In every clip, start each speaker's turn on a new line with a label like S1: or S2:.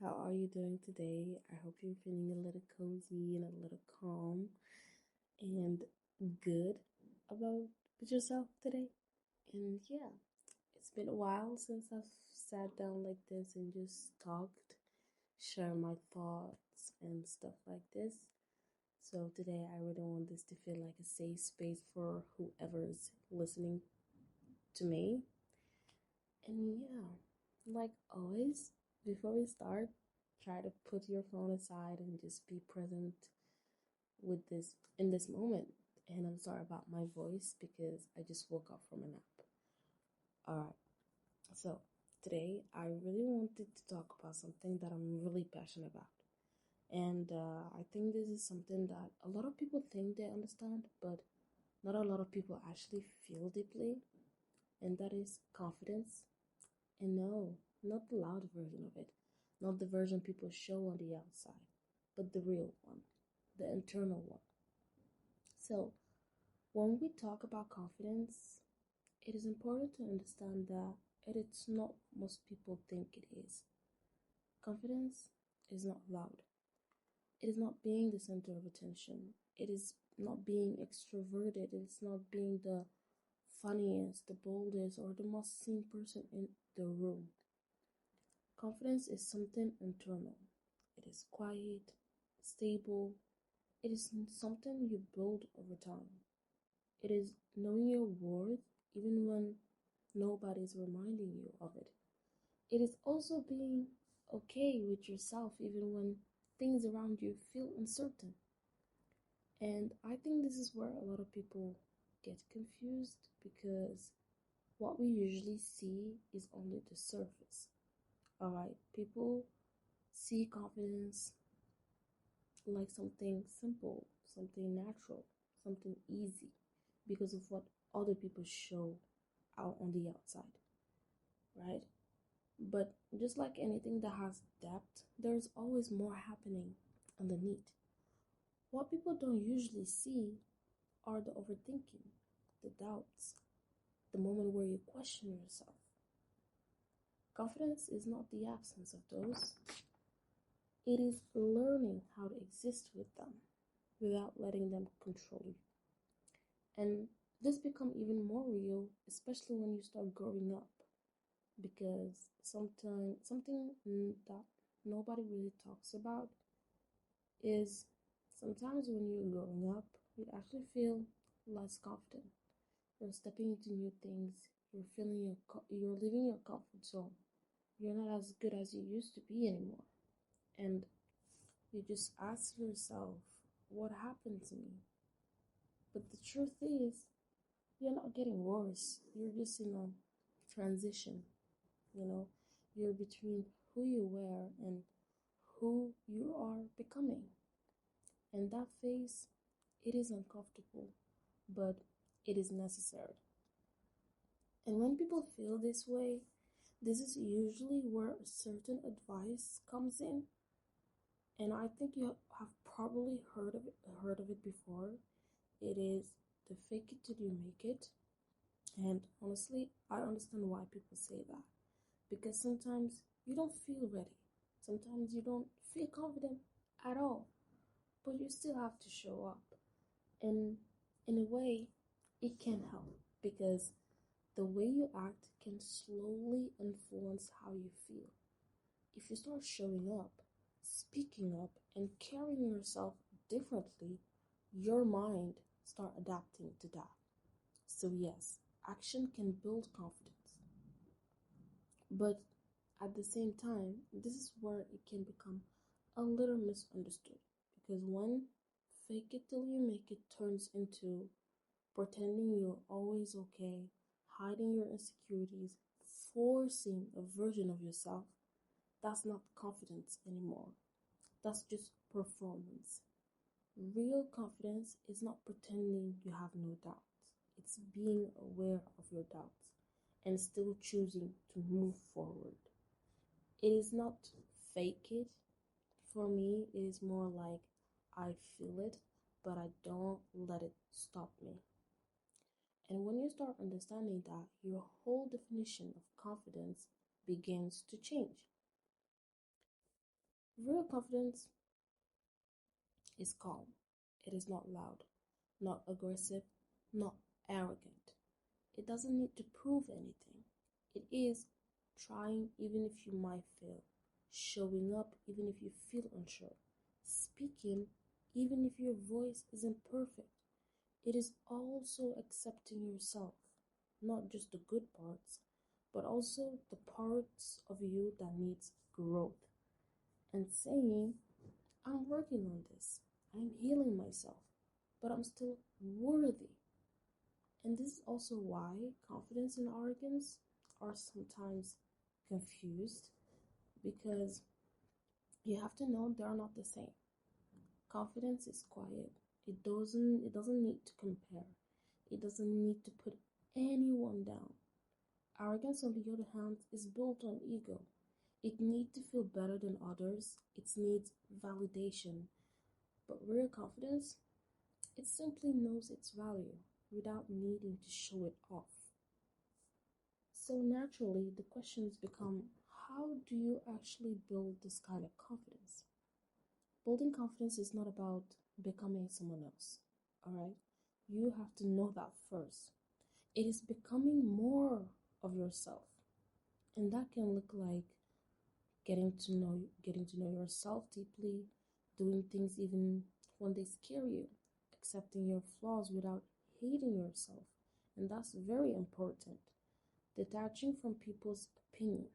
S1: How are you doing today? I hope you're feeling a little cozy and a little calm and good about with yourself today. And yeah, it's been a while since I've sat down like this and just talked, share my thoughts and stuff like this. So today I really want this to feel like a safe space for whoever is listening to me. And yeah, like always, before we start, try to put your phone aside and just be present with this in this moment. And I'm sorry about my voice because I just woke up from a nap. Alright, so today I really wanted to talk about something that I'm really passionate about. And I think this is something that a lot of people think they understand, but not a lot of people actually feel deeply, and that is confidence. And no, not the loud version of it, not the version people show on the outside, but the real one, the internal one. So, when we talk about confidence, it is important to understand that it's not most people think it is. Confidence is not loud. It is not being the center of attention. It is not being extroverted. It's not being the funniest, the boldest, or the most seen person in the room. Confidence is something internal. It is quiet, stable. It is something you build over time. It is knowing your worth even when nobody is reminding you of it. It is also being okay with yourself even when things around you feel uncertain. And I think this is where a lot of people get confused because what we usually see is only the surface. Alright, people see confidence like something simple, something natural, something easy because of what other people show out on the outside, right? But just like anything that has depth, there's always more happening underneath. What people don't usually see are the overthinking, the doubts, the moment where you question yourself. Confidence is not the absence of those, it is learning how to exist with them without letting them control you. And this become even more real, especially when you start growing up, because sometimes something that nobody really talks about is sometimes when you're growing up, you actually feel less confident. You're stepping into new things. You're leaving your comfort zone. You're not as good as you used to be anymore, and you just ask yourself, "What happened to me?" But the truth is, you're not getting worse. You're just in a transition, you know. You're between who you were and who you are becoming. And that phase, it is uncomfortable, but it is necessary. And when people feel this way, this is usually where a certain advice comes in. And I think you have probably heard of it before. It is the fake it till you make it. And honestly, I understand why people say that. Because sometimes you don't feel ready. Sometimes you don't feel confident at all. But you still have to show up. And in a way, it can help because the way you act can slowly influence how you feel. If you start showing up, speaking up, and carrying yourself differently, your mind start adapting to that. So yes, action can build confidence. But at the same time, this is where it can become a little misunderstood. Because when fake it till you make it turns into pretending you're always okay, hiding your insecurities, forcing a version of yourself, that's not confidence anymore. That's just performance. Real confidence is not pretending you have no doubts. It's being aware of your doubts and still choosing to move forward. It is not fake it. For me, it is more like I feel it, but I don't let it stop me. And when you start understanding that, your whole definition of confidence begins to change. Real confidence is calm. It is not loud, not aggressive, not arrogant. It doesn't need to prove anything. It is trying even if you might fail, showing up even if you feel unsure, speaking even if your voice isn't perfect. It is also accepting yourself, not just the good parts, but also the parts of you that needs growth, and saying, I'm working on this. I'm healing myself, but I'm still worthy. And this is also why confidence and arrogance are sometimes confused, because you have to know they are not the same. Confidence is quiet. It doesn't need to compare. It doesn't need to put anyone down. Arrogance, on the other hand, is built on ego. It needs to feel better than others. It needs validation. But real confidence, it simply knows its value without needing to show it off. So naturally, the questions become, how do you actually build this kind of confidence? Building confidence is not about becoming someone else, all right? You have to know that first. It is becoming more of yourself. And that can look like getting to know yourself deeply, doing things even when they scare you, accepting your flaws without hating yourself. And that's very important. Detaching from people's opinion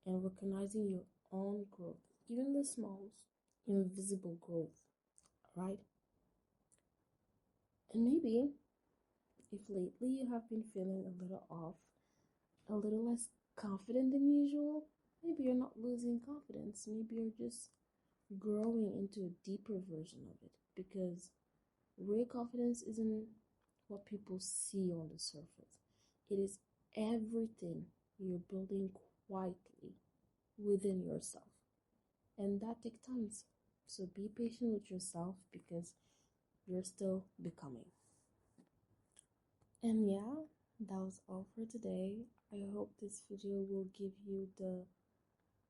S1: and recognizing your own growth, even the small, invisible growth, right? And maybe if lately you have been feeling a little off, a little less confident than usual, maybe you're not losing confidence. Maybe you're just growing into a deeper version of it, because real confidence isn't what people see on the surface. It is everything you're building quietly within yourself. And that takes time. So be patient with yourself, because you're still becoming. And yeah, that was all for today. I hope this video will give you the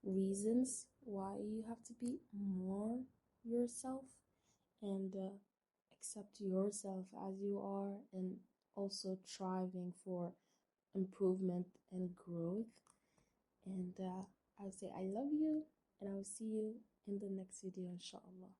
S1: reasons why you have to be more yourself, and accept yourself as you are, and also striving for improvement and growth. And I'll say I love you, and I will see you in the next video, inshallah.